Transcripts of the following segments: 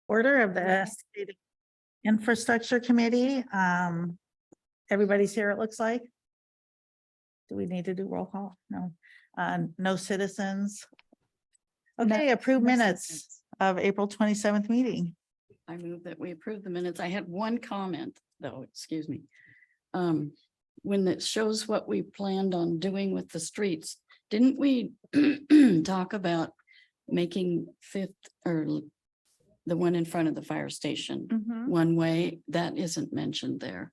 order of the State Infrastructure Committee. Everybody's here, it looks like. Do we need to do roll call? No. No citizens. Okay, approved minutes of April 27th meeting. I move that we approve the minutes. I had one comment, though, excuse me. When it shows what we planned on doing with the streets, didn't we talk about making Fifth or the one in front of the fire station one way? That isn't mentioned there.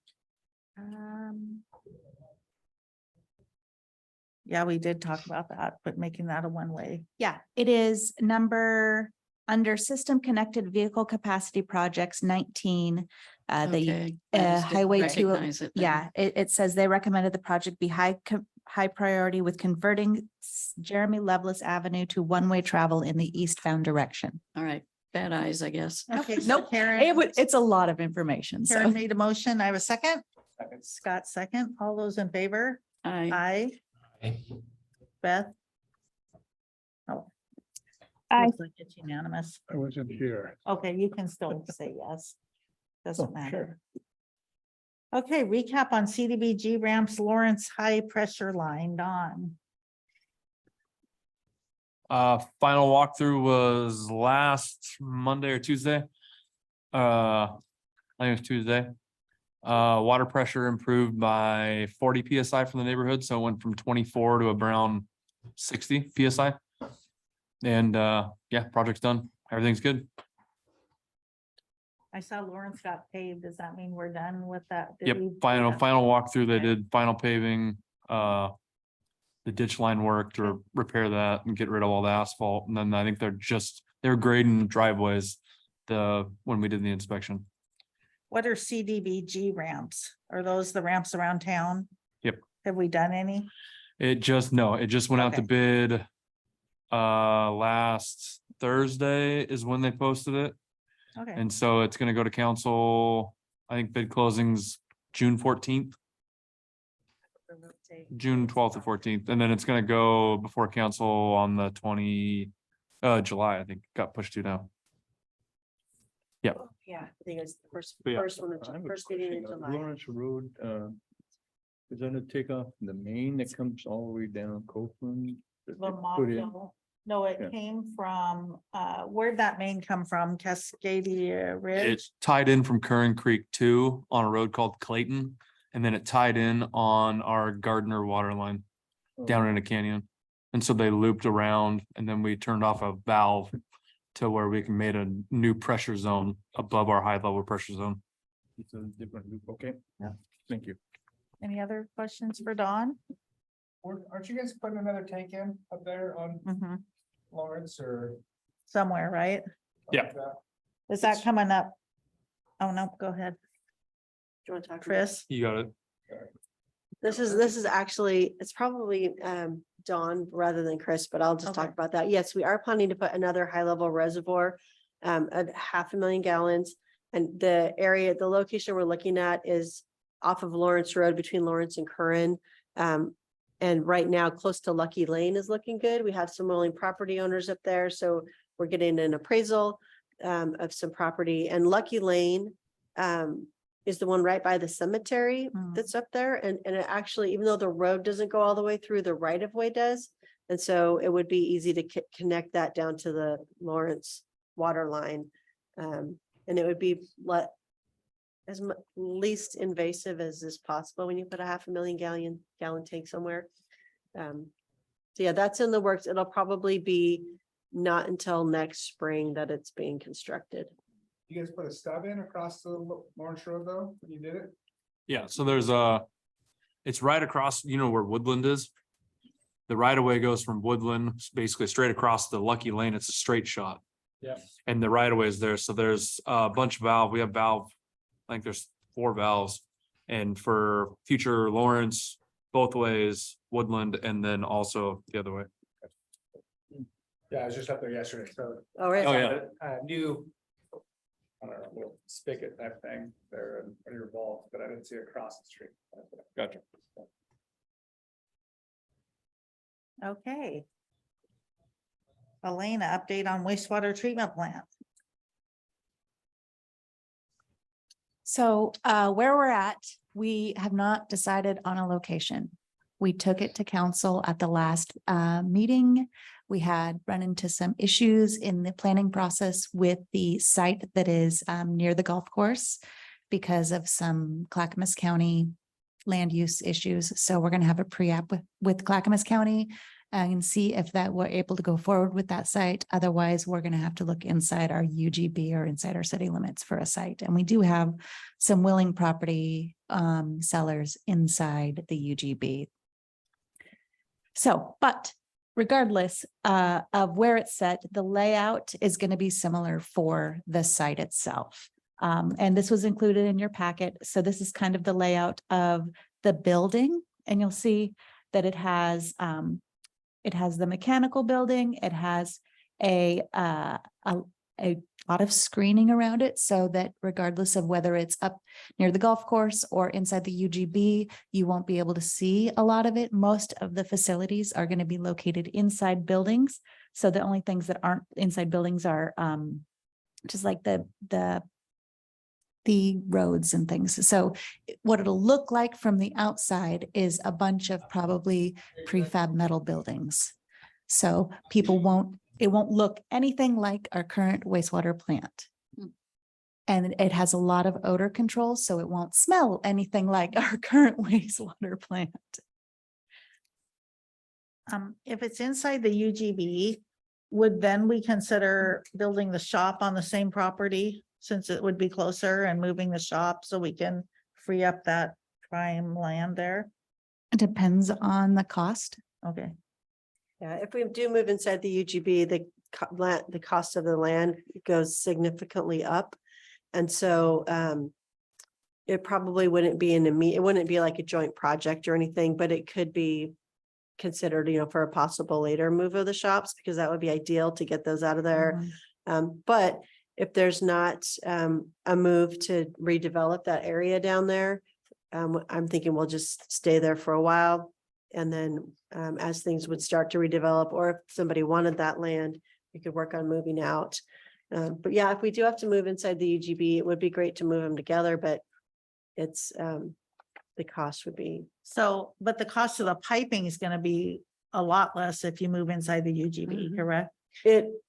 Yeah, we did talk about that, but making that a one-way. Yeah, it is number under system connected vehicle capacity projects 19. The Okay, I just didn't highway to, recognize it then. yeah, it says they recommended the project be high priority with converting Jeremy Lovelace Avenue to one-way travel in the eastbound direction. All right, bad eyes, I guess. Okay, so Nope, Karen, it's a lot of information. Karen So made a motion. I have a second. Scott second. All those in favor? I Aye. Beth? Oh. Aye. Looks like it's unanimous. I wasn't here. Okay, you can still say yes. Doesn't Oh, matter. Okay, recap on CDBG ramps, Lawrence high pressure line, Don. Final walkthrough was last Monday or Tuesday. I think it was Tuesday. Water pressure improved by 40 PSI from the neighborhood, so it went from 24 to around 60 PSI. And yeah, project's done. Everything's good. I saw Lawrence got paved. Does that mean we're done with that? Did Yep, we- final walkthrough. They Okay. did final paving, the ditch line work to repair that and get rid of all the asphalt. And then I think they're grading driveways when we did the inspection. What are CDBG ramps? Are those the ramps around town? Yep. Have we done any? It just went out to Okay. bid. Last Thursday is when they posted it. Okay, And so it's gonna go to council. I think bid closings June 14th, June 12th or 14th, and then it's gonna go before council on the July, I think, got pushed to now. Yeah, I think it's the first, Yeah. first one, I have a first meeting in question. July. Lawrence Road, is gonna take off the main that comes all the way down Copeland? that they put in? no, it Yeah. came from, where'd that main come from? Cascadia Ridge? It's tied in from Curran Creek 2 on a road called Clayton, and then it tied in on our Gardner water line down in a canyon. And so they looped around and then we turned off a valve to where we can made a new pressure zone above our high level pressure zone. It's a different loop, okay? Yeah. Thank you. Any other questions for Don? Aren't you guys putting another tank in up there on Mhm. Lawrence or? Somewhere, right? Yeah. Is that coming up? Oh, no, go ahead, Do you want to talk? about it? Chris. You got it. This is actually, it's probably Dawn rather than Chris, but I'll just talk Okay. about that. Yes, we are planning to put another high level reservoir at 500,000 gallons. And the location we're looking at is off of Lawrence Road between Lawrence and Curran. And right now, close to Lucky Lane is looking good. We have some willing property owners up there, so we're getting an appraisal of some property. And Lucky Lane is the one right by the cemetery Mm. that's up there. And it actually, even though the road doesn't go all the way through, the right of way does. And so it would be easy to connect that down to the Lawrence water line. And it would be least invasive as is possible when you put a 500,000 gallon tank somewhere. So yeah, that's in the works. It'll probably be not until next spring that it's being constructed. You guys put a stub in across the Lawrence Road though, when you did it? Yeah, so there's it's right across, you know where Woodland is? The right of way goes from Woodland, basically straight across the Lucky Lane. It's a straight shot. Yeah. And the right of way is there. So there's a bunch of valve. We have valve. I think there's 4 valves. And for future Lawrence, both ways, Woodland, and then also the other way. Yeah, I was just up there yesterday, so. All right. Oh, yeah. New. I don't know, little spigot type thing there and pretty revolved, but I didn't see it across the street. Gotcha. Okay. Elena, update on wastewater treatment plant. So where we're at, we have not decided on a location. We took it to council at the last meeting. We had run into some issues in the planning process with the site that is near the golf course because of some Clackamas County land use issues. So we're going to have a pre-app with Clackamas County and see if that we're able to go forward with that site. Otherwise, we're going to have to look inside our UGB or inside our city limits for a site. And we do have some willing property sellers inside the UGB. So, but regardless of where it's set, the layout is going to be similar for the site itself. And this was included in your packet. So this is kind of the layout of the building, and you'll see that it has the mechanical building. It has a lot of screening around it so that regardless of whether it's up near the golf course or inside the UGB, you won't be able to see a lot of it. Most of the facilities are going to be located inside buildings. So the only things that aren't inside buildings are just like the roads and things. So what it'll look like from the outside is a bunch of probably prefab metal buildings. So it won't look anything like our current wastewater plant. And it has a lot of odor control, so it won't smell anything like our current wastewater plant. If it's inside the UGB, would then we consider building the shop on the same property? Since it would be closer and moving the shop so we can free up that prime land there? It depends on the cost. Okay, Yeah, if we do move inside the UGB, the cost of the land goes significantly up. And so it probably wouldn't be it wouldn't be like a joint project or anything, but it could be considered, for a possible later move of the shops, because that would be ideal to get those out of there. But if there's not a move to redevelop that area down there, I'm thinking we'll just stay there for a while. And then as things would start to redevelop, or if somebody wanted that land, we could work on moving out. But yeah, if we do have to move inside the UGB, it would be great to move them together, but it's the cost would be. so, but the cost of the piping is gonna be a lot less if you move inside the UGB, Mhm. correct?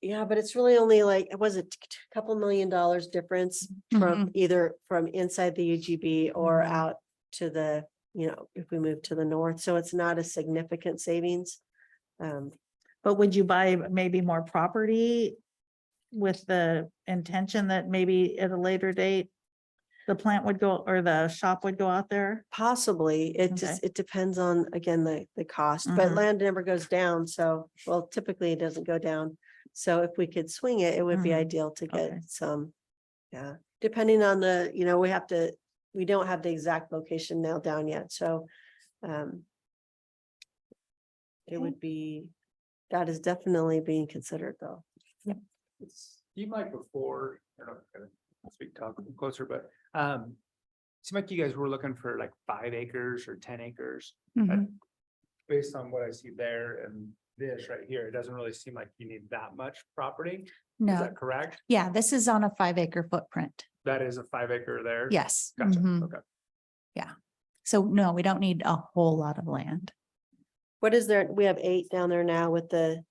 Yeah, but it's really only like, was it a couple $1 million difference from either from inside the UGB or Mhm. out to the, if we move to the north, so it's not a significant savings. But would you buy maybe more property with the intention that maybe at a later date, the plant would go, or the shop would go out there? Possibly, it depends on, again, the cost, but Mhm. land never goes down, so, well, typically it doesn't go down. So if we could swing it, it would be Mhm. ideal to Okay. get some, yeah, depending on we don't have the exact location nailed down yet, so it would be, that is definitely being considered though. You might before, I don't know, kind of speak, talk closer, but seemed like you guys were looking for like 5 acres or 10 acres. Mhm. Based on what I see there and this right here, it doesn't really seem like you need that much property. Is No, that correct? yeah, this is on a 5-acre footprint. That is a 5 acre there? Yes. Gotcha, Mhm. okay. So no, we don't need a whole lot of land. What is there? We have 8 down there now with the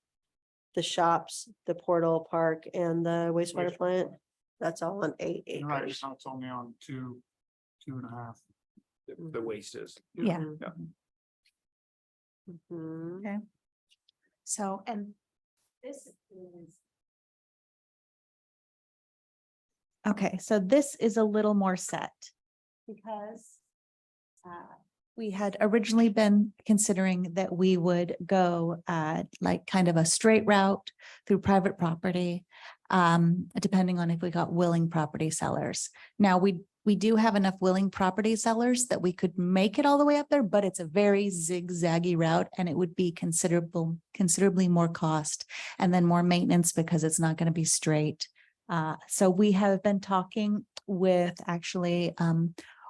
shops, the portal park and the wastewater plant. That's all on 8 acres. it's only on 2.5. The waste is. Yeah. Mhm. So, and this is. Okay, so this is a little more set because we had originally been considering that we would go like kind of a straight route through private property, depending on if we got willing property sellers. Now, we do have enough willing property sellers that we could make it all the way up there, but it's a very zigzaggy route and it would be considerably more cost and then more maintenance because it's not going to be straight. So we have been talking with actually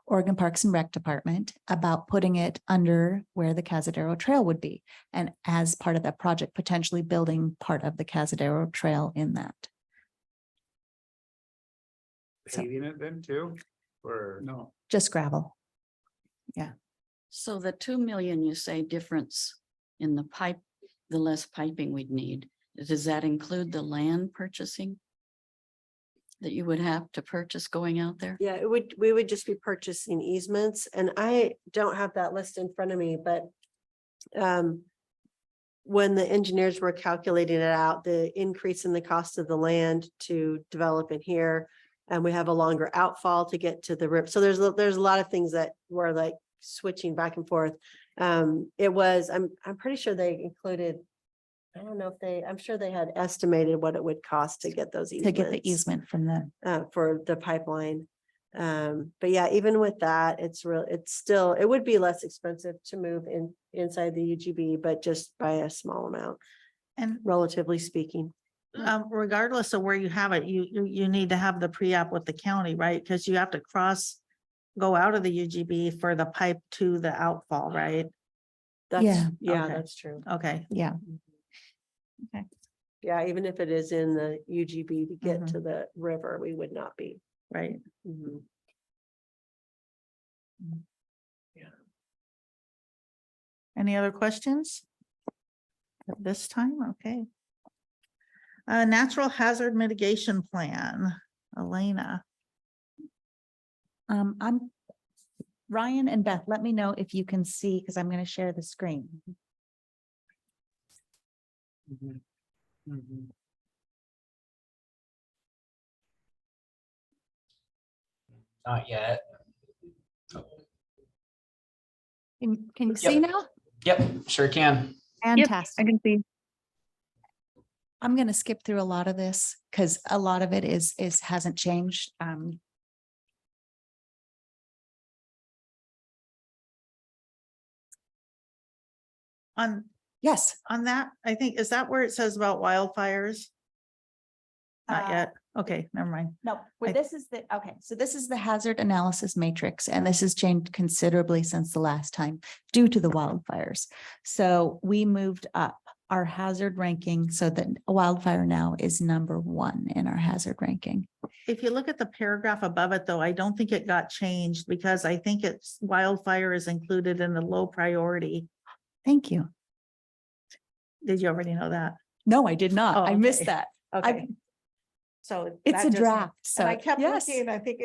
Oregon Parks and Rec Department about putting it under where the Cazadero Trail would be. And as part of that project, potentially building part of the Cazadero Trail in that. So- Paving it then too? or? No. Just gravel. So the 2 million you say difference in the pipe, the less piping we'd need, does that include the land purchasing? That you would have to purchase going out there? Yeah, we would just be purchasing easements, and I don't have that list in front of me, but when the engineers were calculating it out, the increase in the cost of the land to develop in here, and we have a longer outfall to get to the rip. So there's a lot of things that were like switching back and forth. I'm pretty sure they included, I don't know if I'm sure they had estimated what it would cost to get those To easements. get the easement from the, For the pipeline. But yeah, even with that, it's still, it would be less expensive to move inside the UGB, but just by a small amount, And relatively speaking. regardless of where you have it, you need to have the pre-app with the county, right? Because you have to go out of the UGB for the pipe to the outfall, right? Yeah. Yeah, Okay. that's true. Okay, yeah. Yeah, even if it is in the UGB to get Mhm. to the river, we would not be. right. Mhm. Any other questions? At this time, okay. Natural hazard mitigation plan, Elena. I'm, Ryan and Beth, let me know if you can see, because I'm going to share the screen. Mhm. Mhm. Not yet. Can you see Yep. now? Yep, sure can. Fantastic. can see. I'm going to skip through a lot of this because a lot of it hasn't changed. On Yes. that, I think, is that where it says about wildfires? Not Uh, yet. Okay, never mind. No, I- this is so this is the hazard analysis matrix, and this has changed considerably since the last time due to the wildfires. So we moved up our hazard ranking so that wildfire now is number 1 in our hazard ranking. If you look at the paragraph above it, though, I don't think it got changed because I think it's wildfire is included in the low priority. Thank you. Did you already know that? No, I did not. Oh, I missed okay. that. Okay. So. It's that a just- draft, so And I kept yes. looking, I think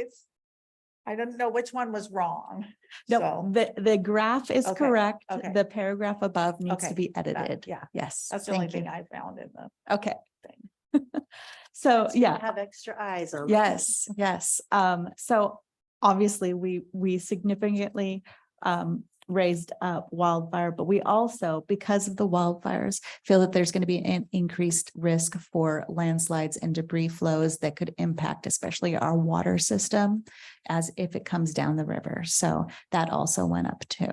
I don't know which one was wrong. No, So the graph is Okay, correct. okay. The paragraph above needs to Okay, be edited. yeah, Yes. that's the only thank you. thing I found in the. Okay. So, yeah. Have extra eyes on. Yes, yes. So obviously we significantly raised up wildfire, but we also, because of the wildfires, feel that there's going to be an increased risk for landslides and debris flows that could impact especially our water system as if it comes down the river. So that also went up too.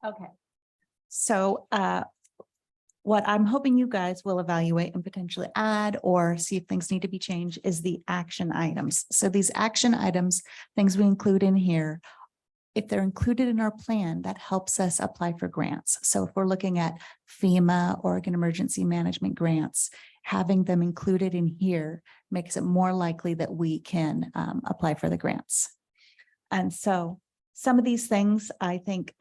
Okay. So what I'm hoping you guys will evaluate and potentially add or see if things need to be changed is the action items. So these action items, things we include in here, if they're included in our plan, that helps us apply for grants. So if we're looking at FEMA, Oregon Emergency Management grants, having them included in here makes it more likely that we can apply for the grants. And so some of these things I think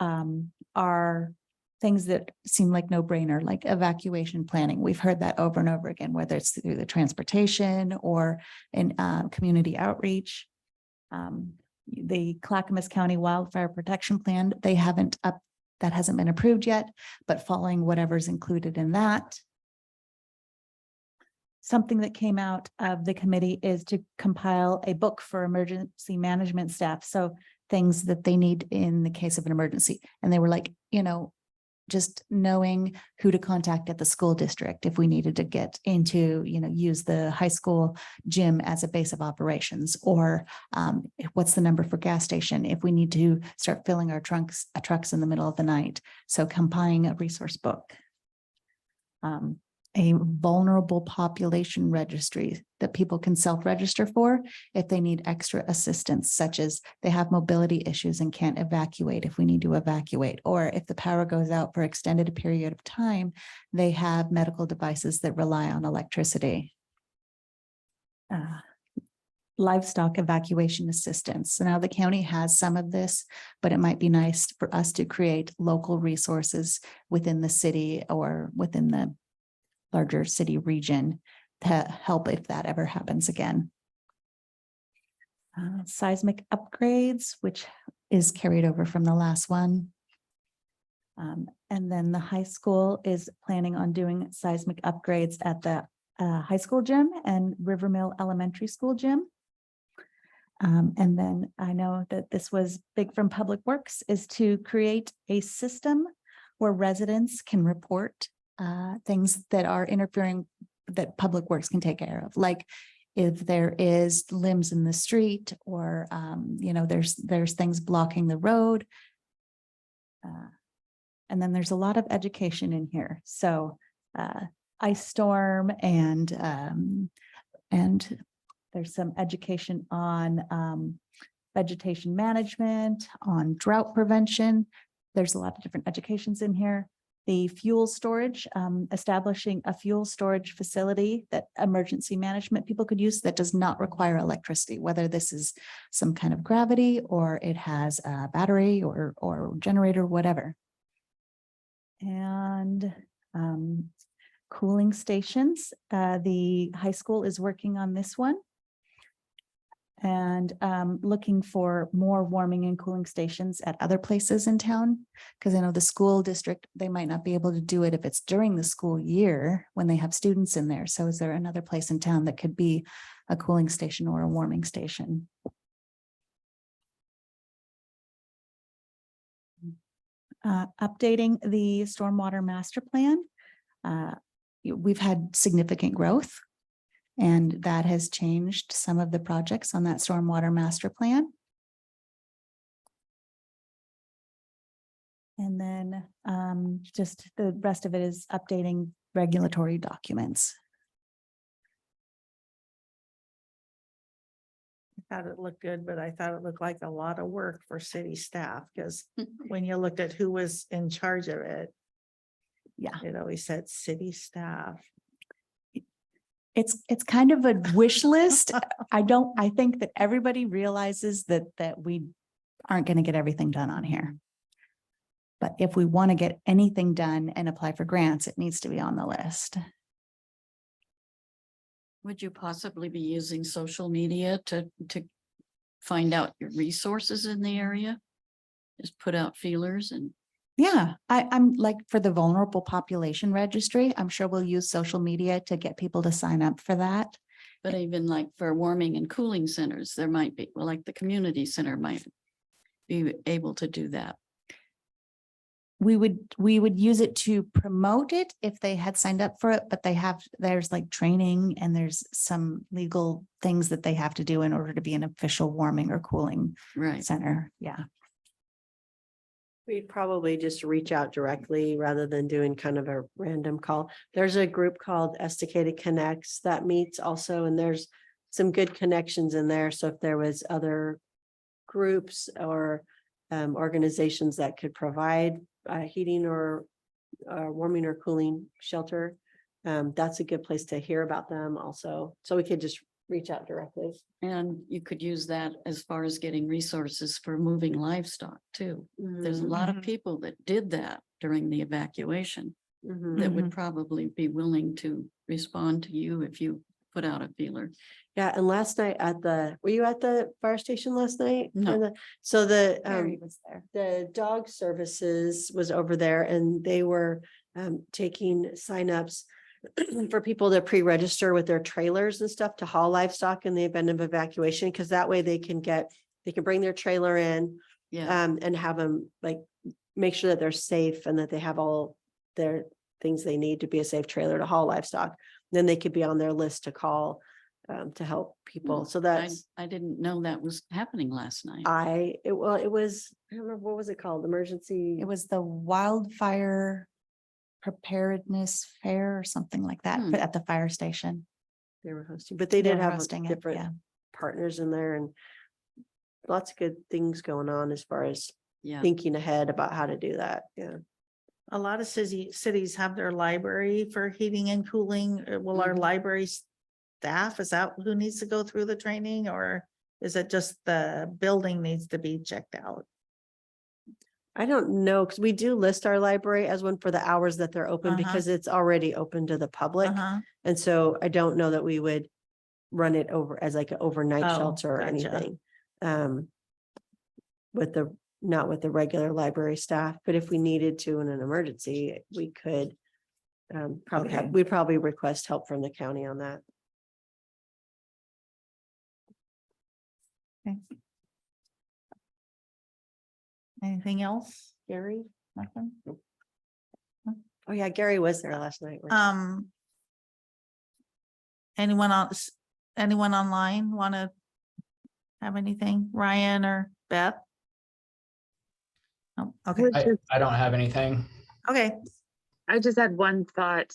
are things that seem like no brainer, like evacuation planning. We've heard that over and over again, whether it's through the transportation or in community outreach. The Clackamas County Wildfire Protection Plan, that hasn't been approved yet, but following whatever's included in that. Something that came out of the committee is to compile a book for emergency management staff. So things that they need in the case of an emergency. And they were like, just knowing who to contact at the school district if we needed to get into, use the high school gym as a base of operations, or what's the number for gas station if we need to start filling our trucks in the middle of the night. So compiling a resource book. a vulnerable population registry that people can self-register for if they need extra assistance, such as they have mobility issues and can't evacuate if we need to evacuate, or if the power goes out for extended period of time, they have medical devices that rely on electricity. Livestock evacuation assistance. So now the county has some of this, but it might be nice for us to create local resources within the city or within the larger city region to help if that ever happens again. Seismic upgrades, which is carried over from the last one. And then the high school is planning on doing seismic upgrades at the high school gym and River Mill Elementary School gym. And then I know that this was big from Public Works, is to create a system where residents can report things that are interfering, that Public Works can take care of, like if there is limbs in the street or, there's things blocking the road. And then there's a lot of education in here. So ice storm and there's some education on vegetation management, on drought prevention. There's a lot of different educations in here. The fuel storage, establishing a fuel storage facility that emergency management people could use that does not require electricity, whether this is some kind of gravity or it has a battery or generator, whatever. And cooling stations, the high school is working on this one. And looking for more warming and cooling stations at other places in town. Because I know the school district, they might not be able to do it if it's during the school year when they have students in there. So is there another place in town that could be a cooling station or a warming station? Updating the stormwater master plan. We've had significant growth. And that has changed some of the projects on that stormwater master plan. And then just the rest of it is updating regulatory documents. I thought it looked good, but I thought it looked like a lot of work for city staff, because when you looked at who was in charge of it, Yeah, it always said city staff. it's kind of a wish list. I think that everybody realizes that we aren't going to get everything done on here. But if we want to get anything done and apply for grants, it needs to be on the list. Would you possibly be using social media to find out your resources in the area? Just put out feelers and. Yeah, I'm like for the vulnerable population registry, I'm sure we'll use social media to get people to sign up for that. But even like for warming and cooling centers, there might be, well, like the community center might be able to do that. We would use it to promote it if they had signed up for it, but there's like training and there's some legal things that they have to do in order to be an official warming or cooling Right. center. Yeah. We'd probably just reach out directly rather than doing kind of a random call. There's a group called Esticated Connects that meets also, and there's some good connections in there. So if there was other groups or organizations that could provide heating or warming or cooling shelter, that's a good place to hear about them also. So we could just reach out directly. And you could use that as far as getting resources for moving livestock too. There's a lot of Mhm. people that did that during the evacuation that would probably be willing to respond to you if you put out a feeler. Yeah, and last night were you at the fire station last night? No. So Mary was there. the dog services was over there and they were taking signups for people to pre-register with their trailers and stuff to haul livestock in the event of evacuation, because that way they can bring their trailer in Yeah, and have them like make sure that they're safe and that they have all their things they need to be a safe trailer to haul livestock. Then they could be on their list to call to help people. So that's I didn't know that was happening last night. it was, I don't remember, what was it called? Emergency. It was the wildfire preparedness fair or something like that, Hmm. but at the fire station. They were hosting, but they They did were have hosting it, different yeah. partners in there and lots of good things going on as far as Yeah. thinking ahead about how to do that. Yeah. A lot of cities have their library for heating and cooling. Will our Mhm. library staff, is that who needs to go through the training, or is it just the building needs to be checked out? I don't know, because we do list our library as one for the hours that they're open Uh-huh. because it's already open to the public. Uh-huh. And so I don't know that we would run it over as like an overnight Oh, shelter or gotcha. anything. With the, not with the regular library staff, but if we needed to in an emergency, we could. Probably Okay. we'd probably request help from the county on that. Anything else, Gary? Nothing? Oh, yeah, Gary was there last night. weren't you? Anyone else, anyone online want to have anything? Ryan or Beth? Oh, okay, I don't have anything. okay. I just had one thought,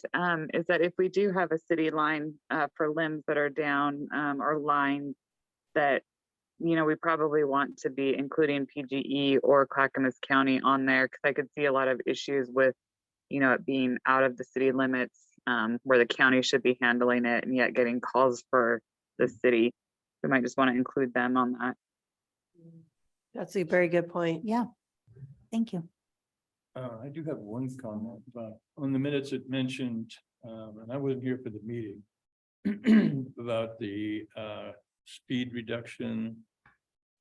is that if we do have a city line, for limbs that are down, or lines that, you know, we probably want to be including PGE or Clackamas County on there, because I could see a lot of issues with, you know, it being out of the city limits, where the county should be handling it and yet getting calls for the city. We might just want to include them on that. That's a very good point. Yeah. Thank you. I do have one comment about, on the minutes it mentioned, and I wasn't here for the meeting. About the speed reduction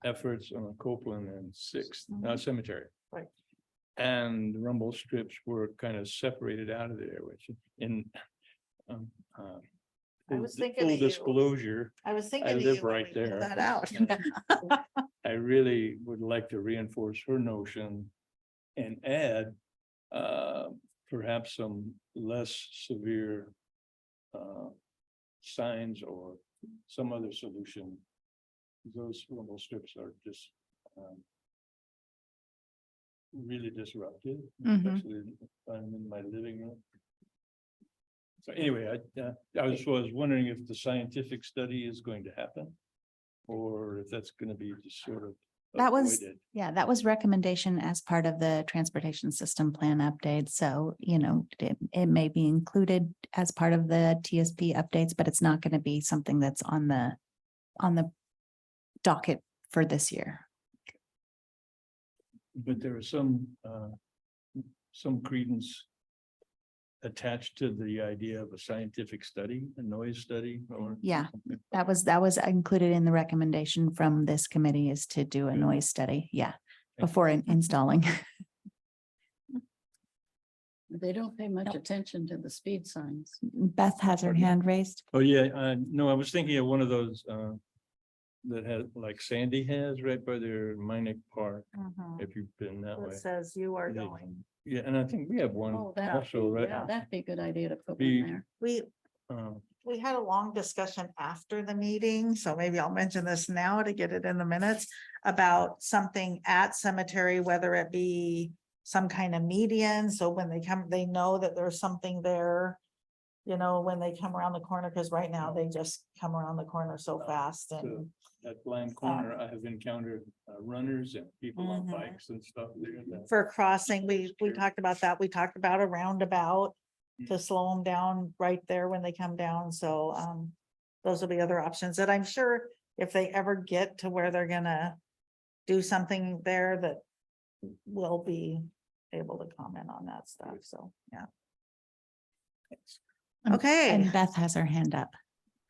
efforts on Copeland and Sixth Cemetery. Right. And the rumble strips were kind of separated out of there, which in I was thinking full of you. disclosure, I was I thinking. of live you when right we put there. That out. I really would like to reinforce her notion and add perhaps some less severe signs or some other solution. Those rumble strips are just really disruptive, Mhm. especially if I'm in my living room. So anyway, I was wondering if the scientific study is going to happen, or if that's gonna be just sort of That was, avoided. yeah, that was recommendation as part of the transportation system plan update. So, you know, it may be included as part of the TSP updates, but it's not going to be something that's on the docket for this year. But there is some credence attached to the idea of a scientific study, a noise study, or. Yeah. something. That was included in the recommendation from this committee is to do a noise study. Yeah. Before installing. They don't pay much Nope. attention to the speed signs. Beth has her hand raised. Oh, yeah, no, I was thinking of one of those that had, like Sandy has right by their Minnick Park, Mhm. if you've been that way. It says you are They- going. Yeah, and I think we have one Oh, that, also, right? yeah. that'd be a good idea to put Be- one there. We, we had a long discussion after the meeting, so maybe I'll mention this now to get it in the minutes. About something at cemetery, whether it be some kind of median, so when they come, they know that there's something there. You know, when they come around the corner, because right now they just come around the corner so fast and. That blind corner, I have encountered runners and people on Mhm. bikes and stuff there. that- For crossing, we Sure. talked about that. We talked about a roundabout to slow them down right there when they come down. So those will be other options that I'm sure if they ever get to where they're gonna do something there that we'll be able to comment on that stuff. So, yeah. Okay, And Beth has her hand up.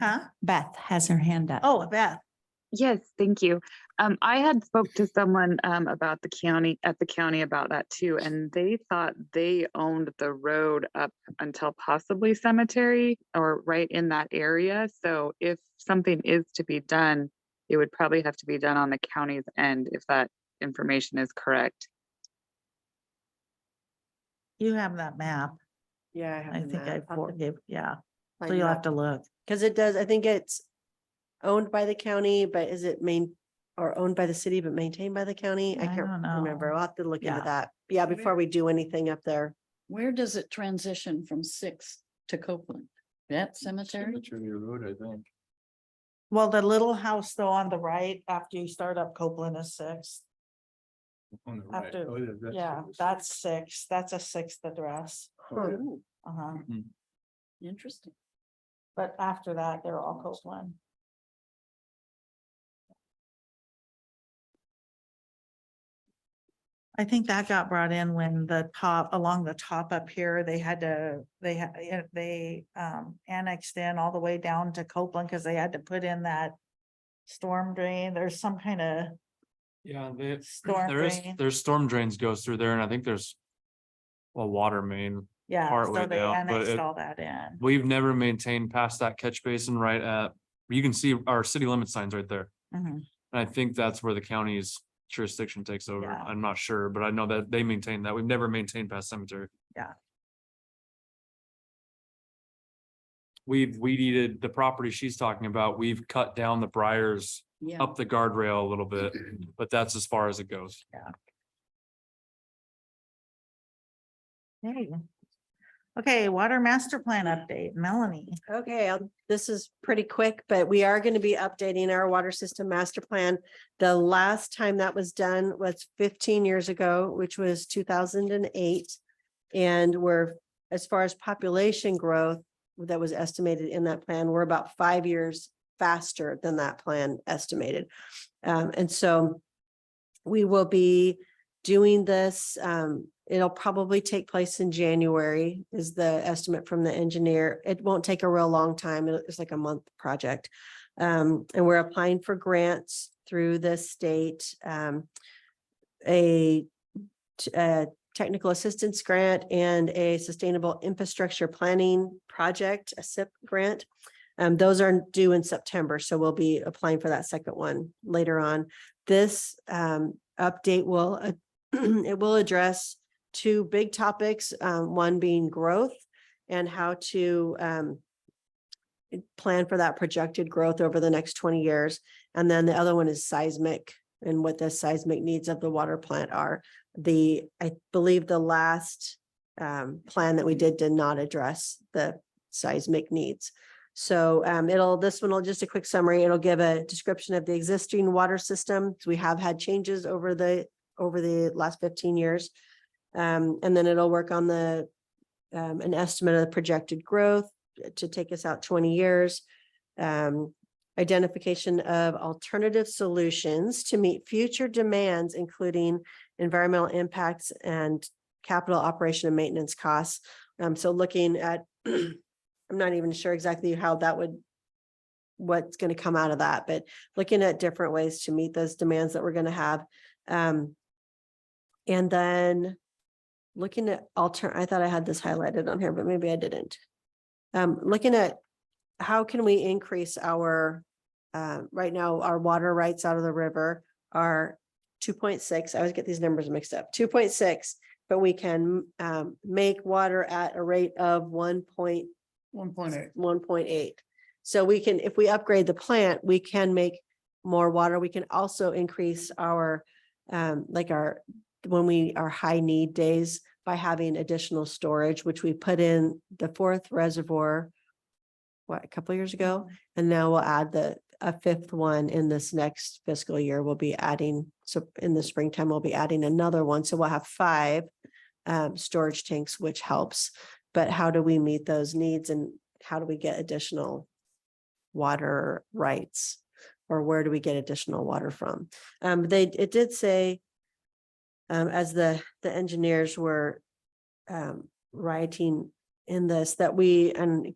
huh? Beth has her hand up. Oh, Beth. Yes, thank you. I had spoke to someone about the county, at the county about that too, and they thought they owned the road up until possibly cemetery or right in that area. So if something is to be done, it would probably have to be done on the county's end if that information is correct. You have that map. Yeah, I have. I think I forgave, yeah. So find you'll that. have to look. Cause it does, I think it's owned by the county, but is it or owned by the city, but maintained by the county? I I can't don't know. remember. I'll have to look into Yeah. that. Yeah, before we do anything up there. Where does it transition from Sixth to Copeland? That cemetery? Cemetery Road, I think. Well, the little house though on the right after you start up Copeland is Sixth. On the right. After- Oh, that's- Yeah, that's Sixth. That's a Sixth address. Oh, yeah. Ooh, Uh-huh. interesting. But after that, they're all Copeland. I think that got brought in when the top, along the top up here, they had to, they annexed in all the way down to Copeland because they had to put in that storm drain. There's some kind of Yeah, storm drain. there's storm drains goes through there and I think there's a water main. Yeah, partway so they down, but annexed it- all that in. We've never maintained past that catch basin right at, you can see our city limit signs right there. Mhm. And I think that's where the county's jurisdiction takes over. Yeah. I'm not sure, but I know that they maintain that. We've never maintained past cemetery. Yeah. We've weed eated the property she's talking about. We've cut down the briars Yeah. up the guardrail a little bit, but that's as far as it goes. Okay, water master plan update, Melanie. Okay, this is pretty quick, but we are going to be updating our water system master plan. The last time that was done was 15 years ago, which was 2008. And we're, as far as population growth that was estimated in that plan, we're about 5 years faster than that plan estimated. And so we will be doing this. It'll probably take place in January is the estimate from the engineer. It won't take a real long time. It's like a month project. And we're applying for grants through the state. A technical assistance grant and a sustainable infrastructure planning project, a SIP grant. Those are due in September, so we'll be applying for that second one later on. This update will it will address two big topics, one being growth and how to plan for that projected growth over the next 20 years. And then the other one is seismic and what the seismic needs of the water plant are. I believe the last plan that we did not address the seismic needs. So this one will just a quick summary. It'll give a description of the existing water system. We have had changes over the last 15 years. And then it'll work on an estimate of the projected growth to take us out 20 years. Identification of alternative solutions to meet future demands, including environmental impacts and capital operation and maintenance costs. So looking at, I'm not even sure exactly how what's going to come out of that, but looking at different ways to meet those demands that we're going to have. And then looking at I thought I had this highlighted on here, but maybe I didn't. Looking at how can we increase our, right now, our water rights out of the river are 2.6. I always get these numbers mixed up, 2.6, but we can make water at a rate of 1.8. So we can, if we upgrade the plant, we can make more water. We can also increase our, our high need days by having additional storage, which we put in the fourth reservoir, a couple of years ago, and now we'll add a fifth one in this next fiscal year. We'll be adding, so in the springtime, we'll be adding another one. So we'll have 5 storage tanks, which helps. But how do we meet those needs and how do we get additional water rights? Or where do we get additional water from? It did say, as the engineers were writing in this, that and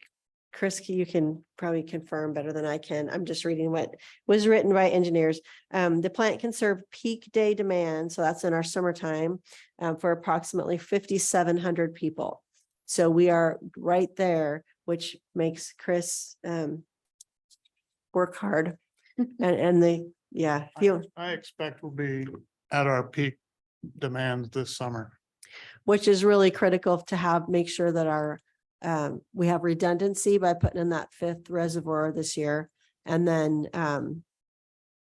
Chris, you can probably confirm better than I can. I'm just reading what was written by engineers. The plant can serve peak day demand, so that's in our summertime, for approximately 5,700 people. So we are right there, which makes Chris work hard. I expect we'll be at our peak demands this summer. Which is really critical to make sure that we have redundancy by putting in that 5th reservoir this year. And then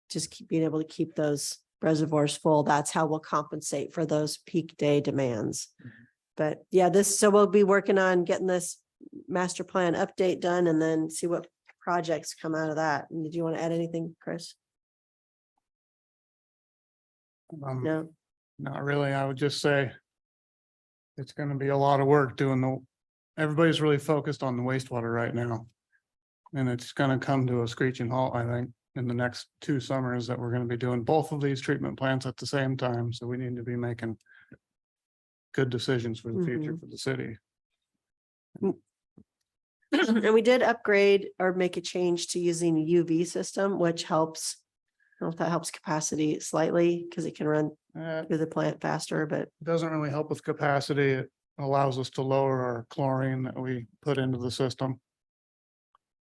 just being able to keep those reservoirs full. That's how we'll compensate for those peak day demands. But yeah, so we'll be working on getting this master plan update done and then see what projects come out of that. And did you want to add anything, Chris? No, Not really. I would just say it's gonna be a lot of work doing everybody's really focused on the wastewater right now. And it's gonna come to a screeching halt, I think, in the next 2 summers that we're gonna be doing both of these treatment plants at the same time. So we need to be making good decisions for the future for the city. and we did upgrade or make a change to using a UV system, which helps. I don't know if that helps capacity slightly because it can run It through the plant faster, but doesn't really help with capacity. It allows us to lower our chlorine that we put into the system.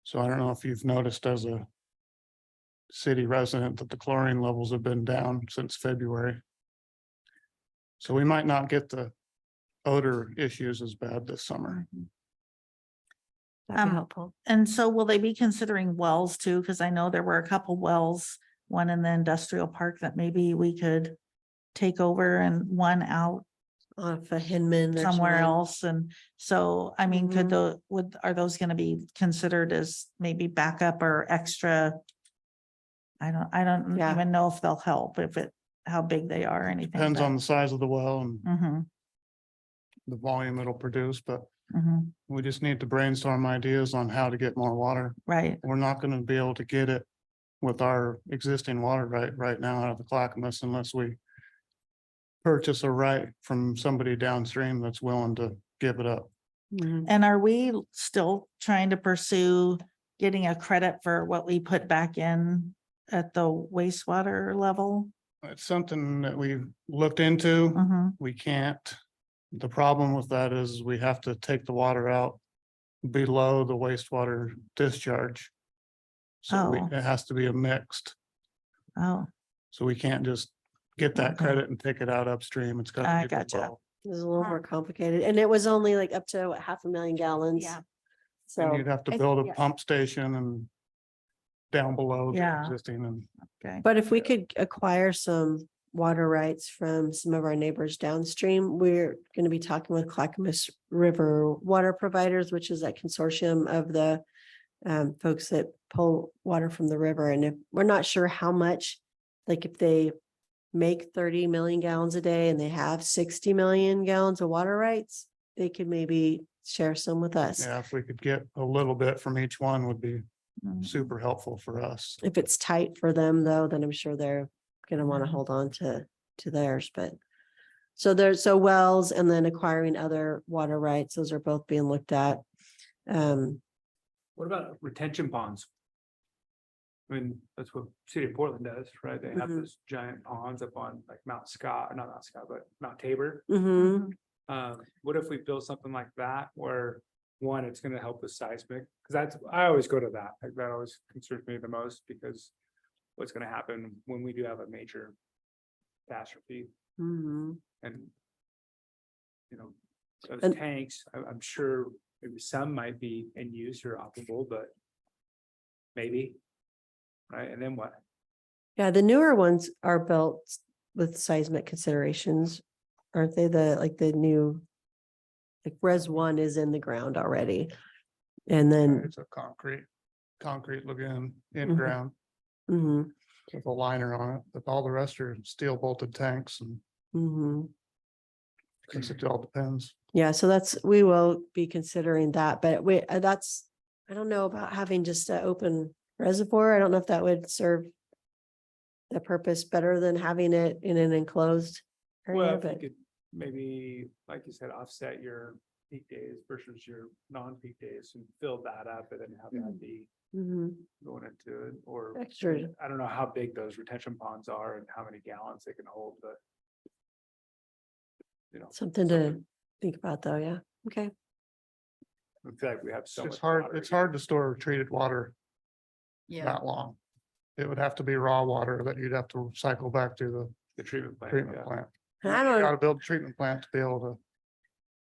So I don't know if you've noticed as a city resident that the chlorine levels have been down since February. So we might not get the odor issues as bad this summer. that'd be Um, helpful. And so will they be considering wells too? Because I know there were a couple wells, one in the industrial park that maybe we could take over and one out Off of Hinman. there's somewhere one. else. And so, I mean, could Mhm. are those gonna be considered as maybe backup or extra? I don't Yeah. even know if they'll help, how big they are or anything. Depends on the size of the well and Mm-hmm, the volume it'll produce, but mm-hmm, we just need to brainstorm ideas on how to get more water. right, We're not gonna be able to get it with our existing water right now out of the Clackamas unless we purchase a right from somebody downstream that's willing to give it up. Mhm. and are we still trying to pursue getting a credit for what we put back in at the wastewater level? It's something that we've looked into. Mm-hmm, We can't. The problem with that is we have to take the water out below the wastewater discharge. So Oh. it has to be a mixed, oh, so we can't just get that Okay. credit and take it out upstream. It's got. I gotcha. It was a little more complicated and it was only like up to what, 500,000 gallons. Yeah. And So, you'd have to I- build yeah. a pump station and down below the Yeah. existing and okay, but if we could acquire some water rights from some of our neighbors downstream, we're going to be talking with Clackamas River Water Providers, which is that consortium of the folks that pull water from the river. And if we're not sure how much, like if they make 30 million gallons a day and they have 60 million gallons of water rights, they could maybe share some with us. yeah, if we could get a little bit from each one would be Mm, super helpful for us. If it's tight for them though, then I'm sure they're gonna want to Mhm. hold on to theirs, but. So wells and then acquiring other water rights, those are both being looked at. What about retention ponds? I mean, that's what City of Portland does, right? They have Mhm. those giant ponds up on like Mount Scott, not Mount Scott, but Mount Tabor. mhm. What if we build something like that where one, it's gonna help with seismic? Cause I always go to that, like that always concerns me the most because what's gonna happen when we do have a major catastrophe Mhm. and you know, those And- tanks, I'm sure maybe some might be in use or operable, but maybe, right? And then what? Yeah, the newer ones are built with seismic considerations, aren't they? The new. Like Res 1 is in the ground already. And then, It's a concrete lagoon in Mhm. ground mhm, with a liner on it, but all the rest are steel bolted tanks and mhm. I guess it all depends. Yeah, so we will be considering that, but I don't know about having just an open reservoir. I don't know if that would serve the purpose better than having it in an enclosed area, Well, if but. you could maybe, like you said, offset your peak days versus your non-peak days and fill that up and then have that be Mhm. going into it, or Extra. I don't know how big those retention ponds are and how many gallons they can hold, but you know. Something to think about though, yeah, okay. I feel like we have so much. It's hard, water it's here. hard to store treated water yeah. that long. It would have to be raw water that you'd have to cycle back to The treatment the plant, treatment yeah. plant. And I You gotta don't, build a treatment plant to be able to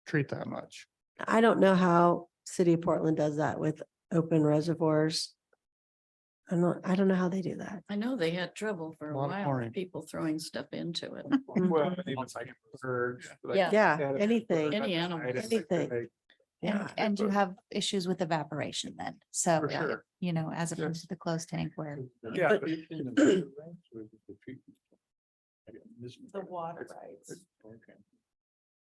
treat that much. I don't know how City of Portland does that with open reservoirs. I don't know how they do that. I know they had trouble for a Lot of while, chlorine. with people throwing stuff into it. Well, even it's like birds. like- Yeah. Yeah, they had a anything. bird Any that animal. died, it's like Anything. they- Yeah. And you but- have issues with evaporation then. So, For sure. you know, as opposed to the closed tank where. Yeah, But- The water rights.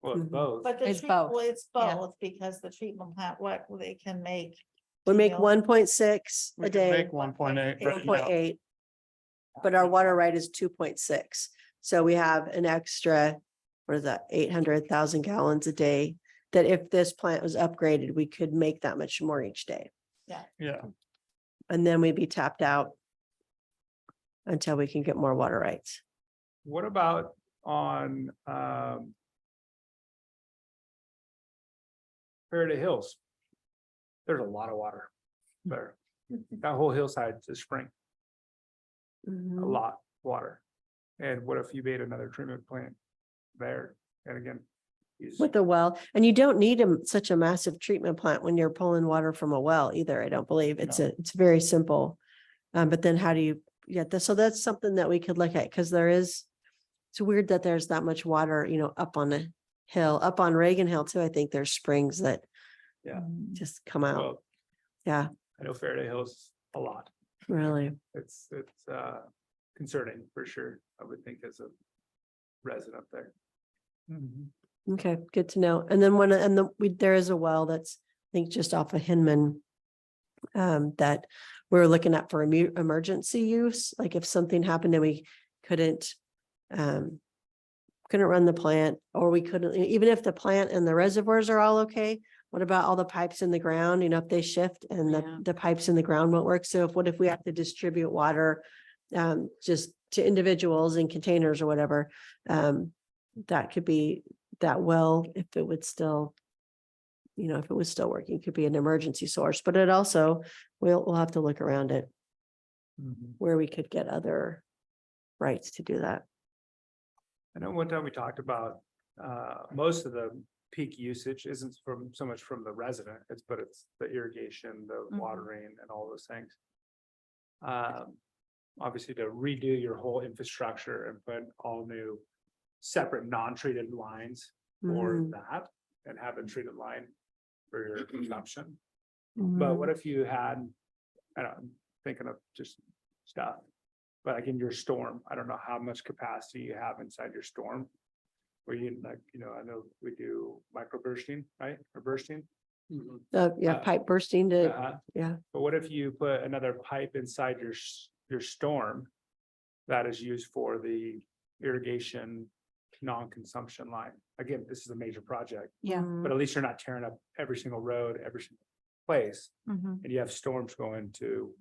Well, Mhm. both. But the It's treatment, both. well, it's Yeah. both because the treatment plant, what they can make. We make Deal. 1.6 We a can day, make 1.8 right now. 1.8. But our water right is 2.6. So we have an extra, what is that, 800,000 gallons a day. That if this plant was upgraded, we could make that much more each day. Yeah, And then we'd be tapped out until we can get more water rights. What about on Faraday Hills? There's a lot of water there. That whole hillside is spring, a Mhm. lot of water. And what if you made another treatment plant there? And again. use- With the well, and you don't need such a massive treatment plant when you're pulling water from a well either, I don't believe. It's very simple. But then how do you get this? So that's something that we could look at, because it's weird that there's that much water, up on a hill, up on Reagan Hill too. I think there's springs that Yeah. just come out. Well, Yeah, I know Faraday Hills a lot. really. It's concerning for sure, I would think, as a resident up there. Okay, good to know. And then there is a well that's, I think, just off of Hinman. That we're looking at for emergency use, like if something happened and we couldn't. Couldn't run the plant, or we couldn't, even if the plant and the reservoirs are all okay. What about all the pipes in the ground, if they shift and Yeah. the pipes in the ground won't work? So what if we have to distribute water? Just to individuals in containers or whatever, that could be that well, if it would still. If it was still working, could be an emergency source, but it also, we'll have to look around it where we could get other rights to do that. I know one time we talked about, most of the peak usage isn't so much from the resident, it's the irrigation, the Mhm. watering and all those things. Obviously to redo your whole infrastructure and put all new separate non-treated lines for Mhm. that and have a treated line for your consumption. Mhm. But what if you had, I'm thinking of just stuff. But like in your storm, I don't know how much capacity you have inside your storm. Where you I know we do microbursting, right? Or bursting. Yeah, pipe bursting to, yeah. But what if you put another pipe inside your storm? That is used for the irrigation non-consumption line. Again, this is a major project, Yeah. but at least you're not tearing up every single road, every single place. Mhm. And you have storms going to,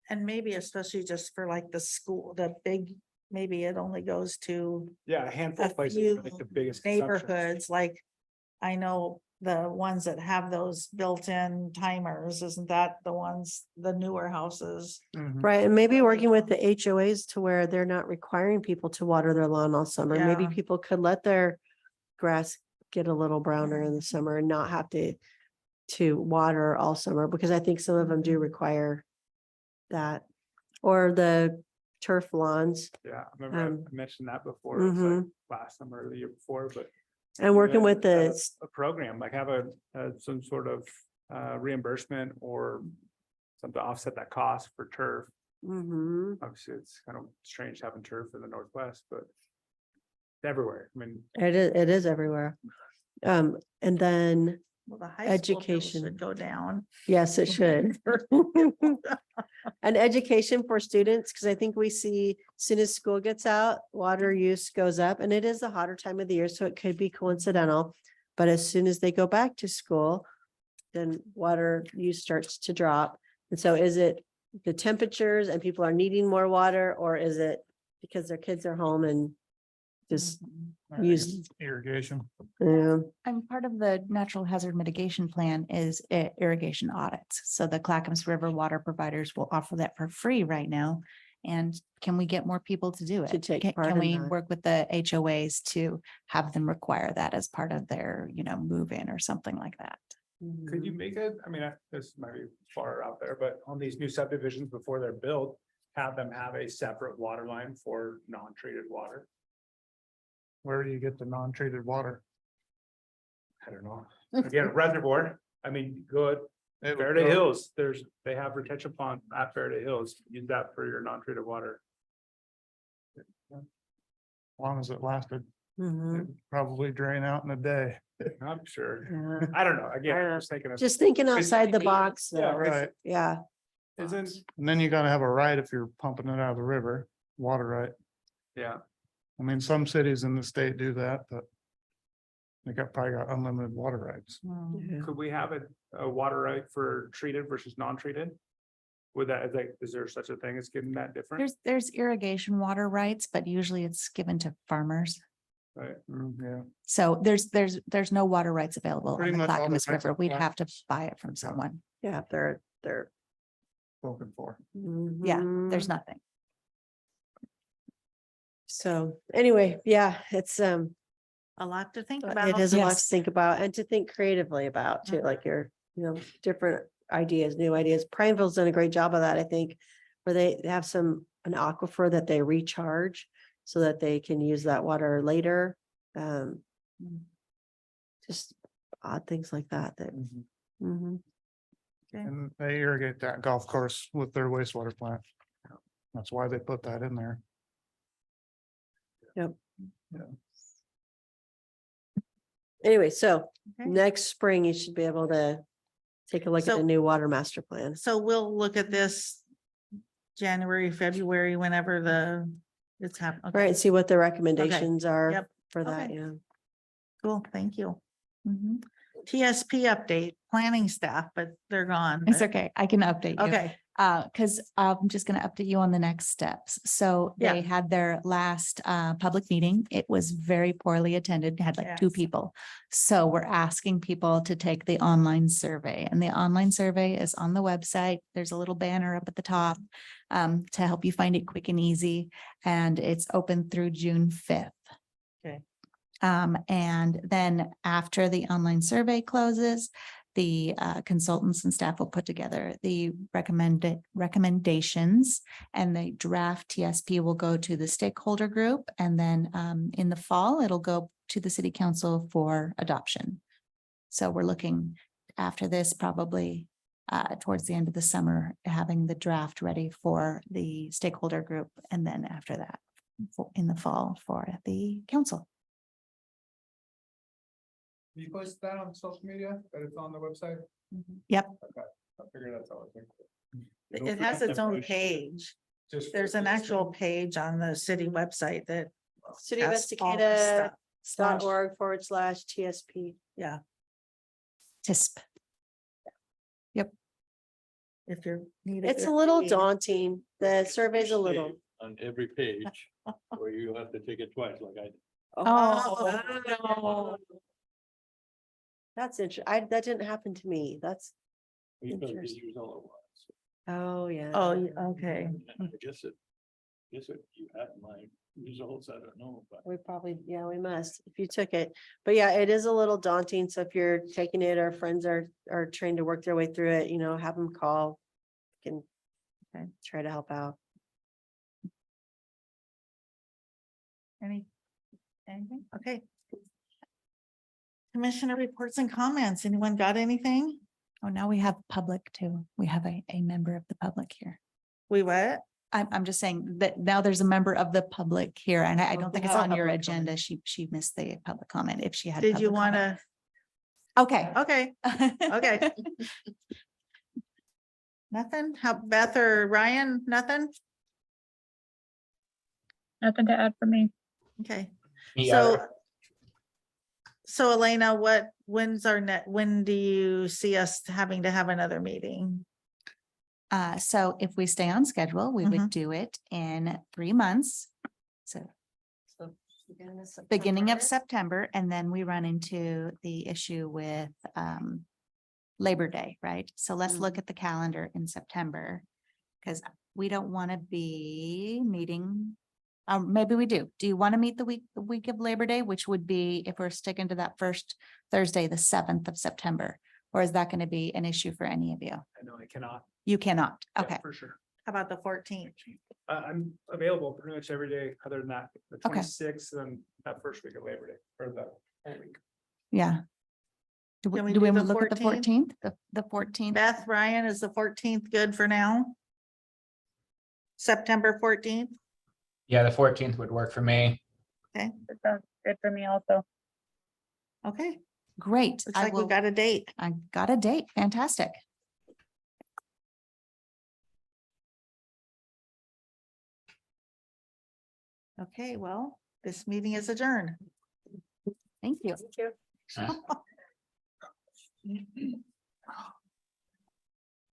And maybe especially just for like the school, the big, maybe it only goes to a handful a of places, few are like the biggest. consumptions. neighborhoods, like. I know the ones that have those built-in timers, isn't that the ones, the newer houses? Right, and maybe working with the HOAs to where they're not requiring people to water their lawn all summer. Maybe Yeah. people could let their grass get a little browner in the summer and not have to water all summer, because I think some of them do require that. Or the turf lawns, Yeah, I remember I mentioned that before, it's like last summer or the year before, but. and working with a- the, A program, like have some sort of reimbursement or something to offset that cost for turf. Mhm. Obviously, it's kind of strange having turf in the Northwest, but it's everywhere. I mean, it is everywhere. And then, Well, the high school bills Education. should go down. yes, it should. And education for students, because I think we see soon as school gets out, water use goes up, and it is a hotter time of the year, so it could be coincidental. But as soon as they go back to school, then water use starts to drop. And so is it the temperatures and people are needing more water, or is it because their kids are home and just use, Irrigation. And part of the natural hazard mitigation plan is irrigation audits. So the Clackamas River water providers will offer that for free right now. And can we get more people to do it? To take Can- part Can in we that. work with the HOAs to have them require that as part of their, move in or something like that? Could you make it, I mean, this might be far out there, but on these new subdivisions before they're built, have them have a separate water line for non-treated water? Where do you get the non-treated water? I don't know. Again, reservoir, I mean, good. It would Faraday go- Hills, they have retention pond at Faraday Hills, use that for your non-treated water. As long as it lasted, Mhm. it'd probably drain out in a day. I'm sure. Yeah. I don't know, I again, don't know. I'm just thinking of. Just thinking outside the Yeah, box. Yeah, though. right. Yeah, Isn't, And then you gotta have a right if you're pumping it out of the river, water right. yeah, I mean, some cities in the state do that, but they probably got unlimited water rights. Hmm. could we have a water right for treated versus non-treated? Would that, is there such a thing as getting that different? There's irrigation water rights, but usually it's given to farmers. Right, Yeah. So there's no water rights available on Pretty the much all the Clackamas rights River. are We'd have to Clackamas. buy it from someone. yeah, they're. Spoken for. Yeah, there's Mhm. nothing. So anyway, yeah, it's, A lot to think about. it is a lot to Yes. think about and to think creatively about too, like your, different ideas, new ideas. Prineville's done a great job of that, I think. Where they have an aquifer that they recharge so that they can use that water later. Just odd things like that, Mhm. And they irrigate that golf course with their wastewater plant. That's why they put that in there. Anyway, so Okay. next spring you should be able to take a look at So- the new water master plan. So we'll look at this January, February, whenever it's happening. Right, and see what the recommendations are Yep. for that, Okay. yeah. Cool, thank you. Mhm. TSP update, planning staff, but they're gone. It's okay. I can update you. Okay, Because I'm just gonna update you on the next steps. So Yeah. they had their last public meeting. It was very poorly attended, had like 2 Yes. people. So we're asking people to take the online survey, and the online survey is on the website. There's a little banner up at the top to help you find it quick and easy, and it's open through June 5th. Okay. And then after the online survey closes, the consultants and staff will put together the recommendations, and the draft TSP will go to the stakeholder group. And then in the fall, it'll go to the city council for adoption. So we're looking after this, probably towards the end of the summer, having the draft ready for the stakeholder group. And then after that, in the fall for the council. You post that on social media, that it's on the website? Yep. Okay, I figured that's all I think. it has its own page. Just. There's an actual page on the city website that. City of has all this stuff. Estacada.org/TSP. Yeah, TISP. if you're. need It's a good little aid. daunting. The survey's a little. On every page, or you have to take it twice, like I did. Oh. That's interesting. That didn't happen to me. That's, You could just Interesting. use all at once. oh, yeah. Okay, I guess you have my results, I don't know, but. We probably, yeah, we must, if you took it. But yeah, it is a little daunting. So if you're taking it, our friends are trying to work their way through it, have them call. Can try to help out. anything? Okay. Commissioner reports and comments. Anyone got anything? Oh, now we have public too. We have a member of the public here. We what? I'm just saying that now there's a member of the public here, and I Oh, don't think who it's had on your public comment? agenda. She missed the public comment if she had. Did you public want comment. to? Okay. Okay, okay. Nothing? How Beth or Ryan? Nothing? Nothing to add for me. Okay, Me so. either. So Elena, when do you see us having to have another meeting? So if we stay on schedule, we would do it in 3 months. So beginning of September, and then we run into the issue with Labor Day, right? So let's look at the calendar in September. Because we don't want to be meeting, maybe we do. Do you want to meet the week of Labor Day, which would be, if we're sticking to that first Thursday, the 7th of September? Or is that going to be an issue for any of you? I know I cannot. You cannot. Yeah, Okay, For sure. How about the 14th? I'm available pretty much every day other than that, the Okay. 26th and that first week of Labor Day or the whole week. yeah. Do we, Can we do we do the look at the 14th? 14th? The 14th? Beth, Ryan, is the 14th good for now? September 14th? Yeah, the 14th would work for me. It sounds good for me also. Okay, Great. looks I like we've will, got a date. I got a date. Fantastic. Okay, well, this meeting is adjourned. Thank you. Thank you.